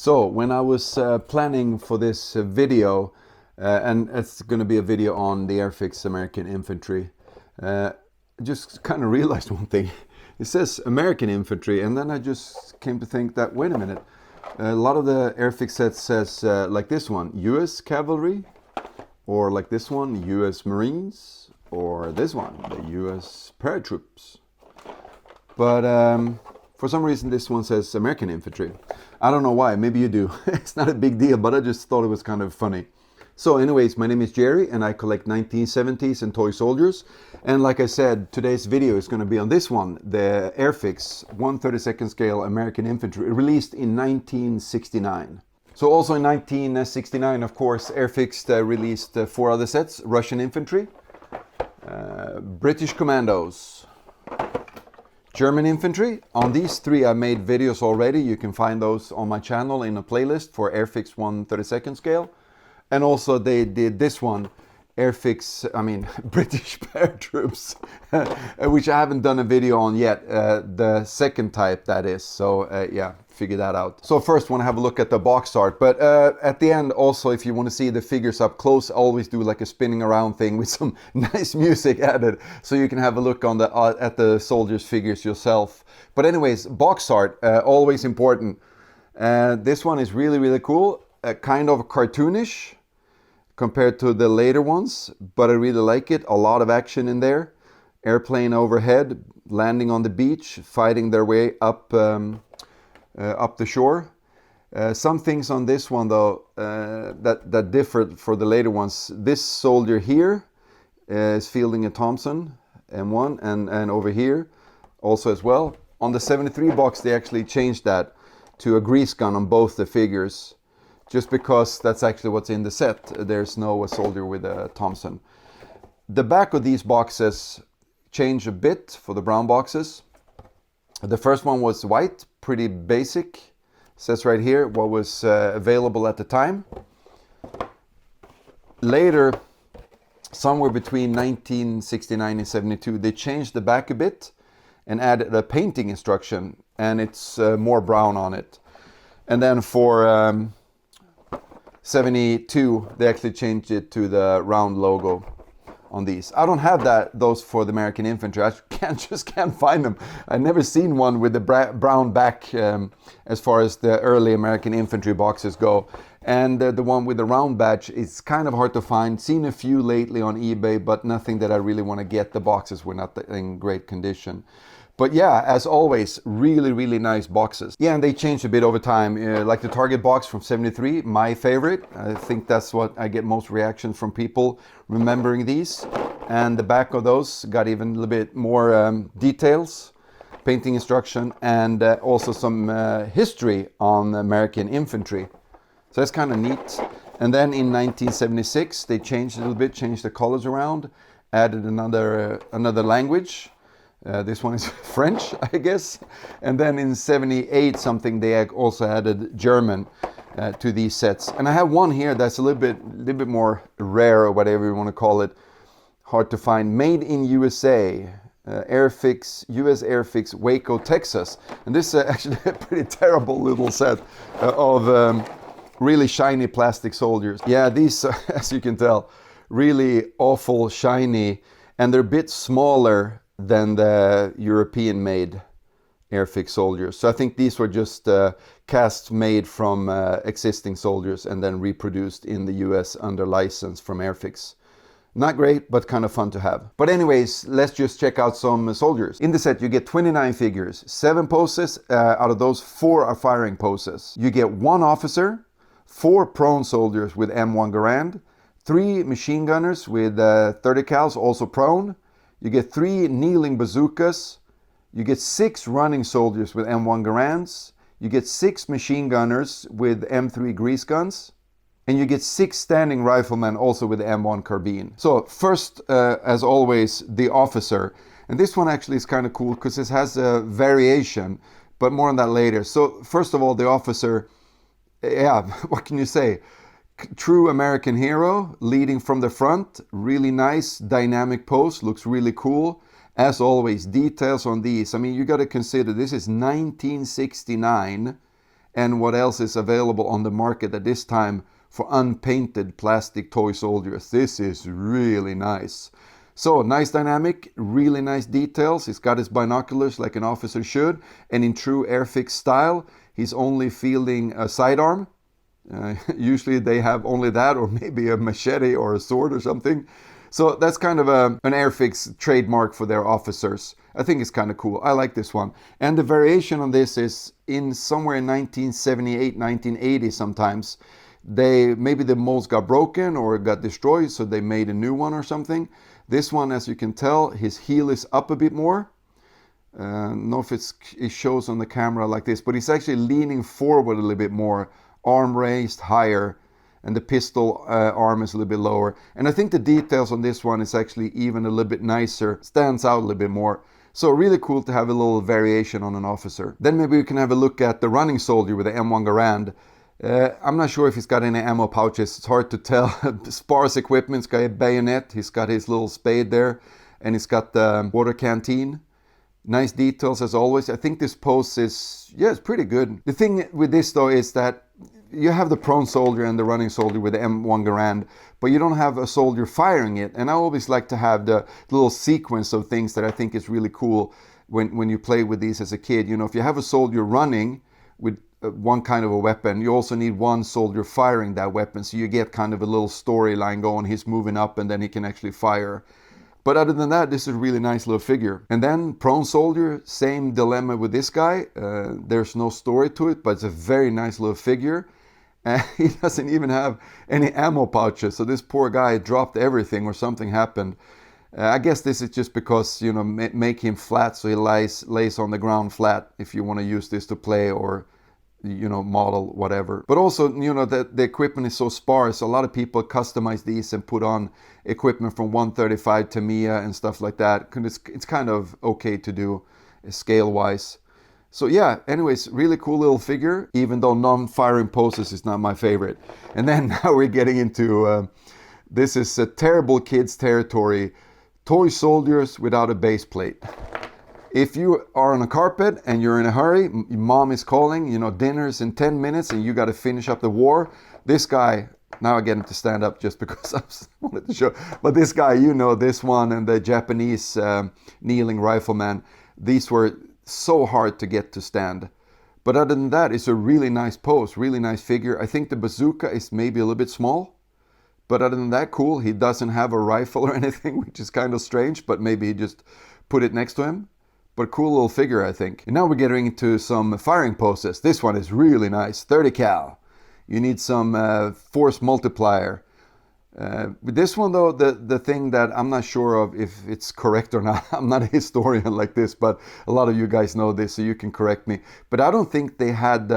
So when I was planning for this video, and it's going to be a video on the Airfix American Infantry, I just kind of realized one thing. It says American Infantry, and then I just came to think that, wait a minute, a lot of the Airfix sets says like this one, US Cavalry, or like this one, US Marines, or this one, the US Paratroops. But for some reason this one says American Infantry. I don't know why, maybe you do. It's not a big deal, but I just thought it was kind of funny. So anyways, my name is Jerry and I collect 1970s and toy soldiers. And like I said, today's video is going to be on this one, the Airfix 1/32nd scale American Infantry, released in 1969. So also in 1969, of course, Airfix released 4 other sets: Russian Infantry, British Commandos, German Infantry. On these 3 I made videos already. You can find those on my channel in a playlist for Airfix 1/32nd scale. And also they did this one, British Paratroops, which I haven't done a video on yet, the second type that is. So yeah, figure that out. So first want to have a look at the box art, but at the end also, if you want to see the figures up close, I always do like a spinning around thing with some nice music added, so you can have a look on the at the soldiers' figures yourself. But anyways, box art, always important. This one is really cool, kind of cartoonish compared to the later ones, but I really like it. A lot of action in there. Airplane overhead, landing on the beach, fighting their way up the shore. Some things on this one though that differed for the later ones. This soldier here is fielding a Thompson M1, and over here also as well. On the 73 box they actually changed that to a grease gun on both the figures, just because that's actually what's in the set. There's no soldier with a Thompson. The back of these boxes change a bit for the brown boxes. The first one was white, pretty basic. It says right here what was available at the time. Later, somewhere between 1969 and 72, they changed the back a bit and added a painting instruction, and it's more brown on it. And then for 72, they actually changed it to the round logo on these. I don't have those for the American Infantry. I just can't find them. I've never seen one with the brown back as far as the early American Infantry boxes go. And the one with the round badge is kind of hard to find. Seen a few lately on eBay, but nothing that I really want to get. The boxes were not in great condition. But yeah, as always, really nice boxes. Yeah, and they changed a bit over time. Like the Target box from 73, my favorite. I think that's what I get most reactions from people remembering these. And the back of those got even a little bit more details, painting instruction, and also some history on American Infantry. So that's kind of neat. And then in 1976, they changed a little bit, changed the colors around, added another language. This one is French, I guess. And then in 78 something, they also added German to these sets. And I have one here that's a little bit more rare, or whatever you want to call it. Hard to find. Made in USA. Airfix, US Airfix, Waco, Texas. And this is actually a pretty terrible little set of really shiny plastic soldiers. Yeah, these, as you can tell, really awful shiny, and they're a bit smaller than the European-made Airfix soldiers. So I think these were just casts made from existing soldiers and then reproduced in the US under license from Airfix. Not great, but kind of fun to have. But anyways, let's just check out some soldiers. In the set you get 29 figures, 7 poses. Out of those, 4 are firing poses. You get 1 officer, 4 prone soldiers with M1 Garand, 3 machine gunners with 30 cals, also prone. You get 3 kneeling bazookas. You get 6 running soldiers with M1 Garands. You get 6 machine gunners with M3 grease guns. And you get 6 standing riflemen also with M1 carbine. So first, as always, the officer. And this one actually is kind of cool because it has a variation, but more on that later. So first of all, the officer, yeah, what can you say? True American hero, leading from the front. Really nice, dynamic pose, looks really cool. As always, details on these. I mean, you got to consider this is 1969 and what else is available on the market at this time for unpainted plastic toy soldiers. This is really nice. So nice dynamic, really nice details. He's got his binoculars like an officer should, and in true Airfix style, he's only fielding a sidearm. Usually they have only that, or maybe a machete or a sword or something. So that's kind of an Airfix trademark for their officers. I think it's kind of cool. I like this one. And the variation on this is in somewhere in 1978, 1980 sometimes. Maybe the molds got broken or got destroyed, so they made a new one or something. This one, as you can tell, his heel is up a bit more. I don't know if it shows on the camera like this, but he's actually leaning forward a little bit more. Arm raised higher, and the pistol arm is a little bit lower. And I think the details on this one is actually even a little bit nicer, stands out a little bit more. So really cool to have a little variation on an officer. Then maybe we can have a look at the running soldier with the M1 Garand. I'm not sure if he's got any ammo pouches. It's hard to tell. Sparse equipment. He's got a bayonet. He's got his little spade there. And he's got the water canteen. Nice details as always. I think this pose is, yeah, it's pretty good. The thing with this though is that you have the prone soldier and the running soldier with the M1 Garand, but you don't have a soldier firing it. And I always like to have the little sequence of things that I think is really cool when you play with these as a kid. You know, if you have a soldier running with one kind of a weapon, you also need one soldier firing that weapon, so you get kind of a little storyline going. He's moving up and then he can actually fire. But other than that, this is a really nice little figure. And then prone soldier, same dilemma with this guy. There's no story to it, but it's a very nice little figure. And he doesn't even have any ammo pouches, so this poor guy dropped everything or something happened. I guess this is just because, you know, make him flat so he lays on the ground flat if you want to use this to play or, you know, model whatever. But also, you know, the equipment is so sparse. A lot of people customize these and put on equipment from 135 Tamiya and stuff like that. It's kind of okay to do scale wise. So yeah, anyways, really cool little figure, even though non-firing poses is not my favorite. And then now we're getting into this is a terrible kids territory. Toy soldiers without a base plate. If you are on a carpet and you're in a hurry, mom is calling, you know, dinner's in 10 minutes and you got to finish up the war. This guy, now I get him to stand up just because I wanted to show. But this guy, you know, this one and the Japanese kneeling rifleman, these were so hard to get to stand. But other than that, it's a really nice pose, really nice figure. I think the bazooka is maybe a little bit small. But other than that, cool. He doesn't have a rifle or anything, which is kind of strange, but maybe he just put it next to him. But cool little figure, I think. And now we're getting into some firing poses. This one is really nice, 30 cal. You need some force multiplier. With this one though, the thing that I'm not sure of if it's correct or not, I'm not a historian like this, but a lot of you guys know this, so you can correct me. But I don't think they had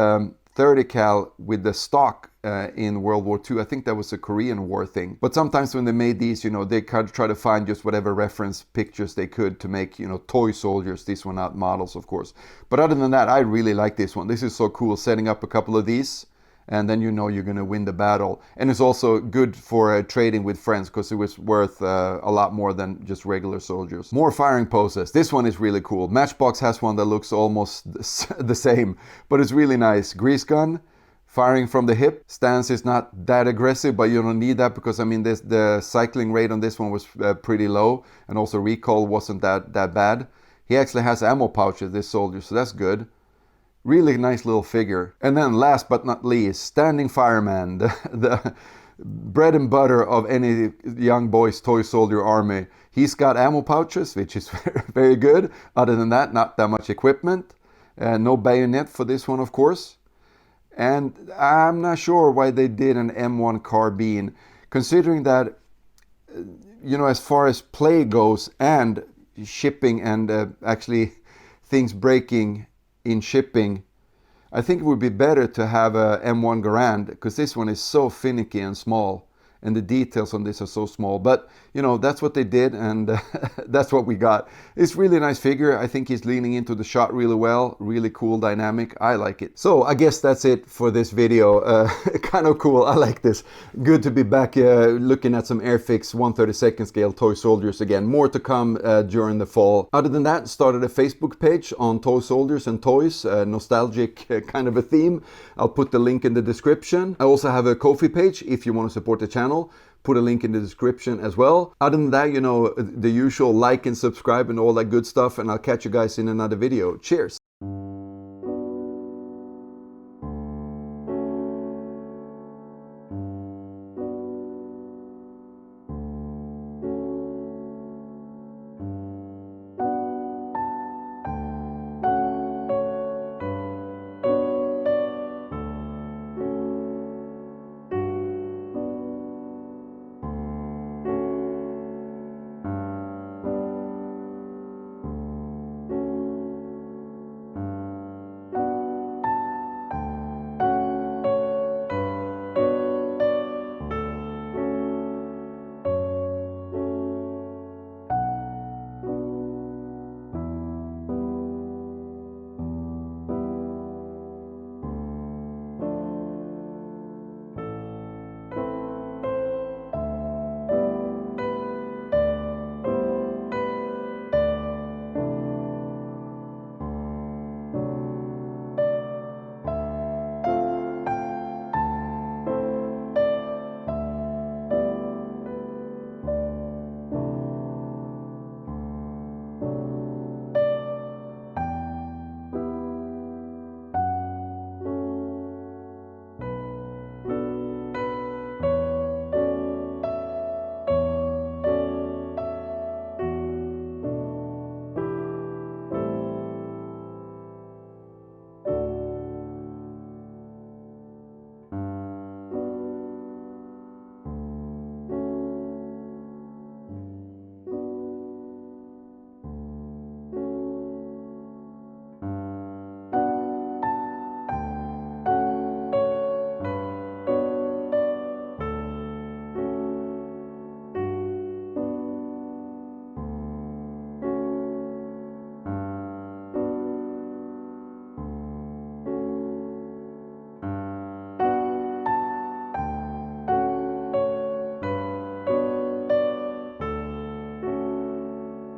30 cal with the stock in World War II. I think that was a Korean War thing. But sometimes when they made these, you know, they kind of try to find just whatever reference pictures they could to make, you know, toy soldiers. These were not models, of course. But other than that, I really like this one. This is so cool, setting up a couple of these. And then you know you're going to win the battle. And it's also good for trading with friends because it was worth a lot more than just regular soldiers. More firing poses. This one is really cool. Matchbox has one that looks almost the same, but it's really nice. Grease gun, firing from the hip. Stance is not that aggressive, but you don't need that because, I mean, the cycling rate on this one was pretty low, and also recoil wasn't that bad. He actually has ammo pouches, this soldier, so that's good. Really nice little figure. And then last but not least, standing fireman, the bread and butter of any young boy's toy soldier army. He's got ammo pouches, which is very good. Other than that, not that much equipment. No bayonet for this one, of course. And I'm not sure why they did an M1 carbine, considering that, you know, as far as play goes and shipping and actually things breaking in shipping, I think it would be better to have a M1 Garand because this one is so finicky and small. and the details on this are so small. But, you know, that's what they did, and that's what we got. It's really nice figure. I think he's leaning into the shot really well. Really cool dynamic. I like it. So I guess that's it for this video. Kind of cool. I like this. Good to be back looking at some Airfix 1/32 scale toy soldiers again. More to come during the fall. Other than that, started a Facebook page on toy soldiers and toys. Nostalgic kind of a theme. I'll put the link in the description. I also have a Ko-fi page if you want to support the channel. Put a link in the description as well. Other than that, you know, the usual like and subscribe and all that good stuff, and I'll catch you guys in another video. Cheers!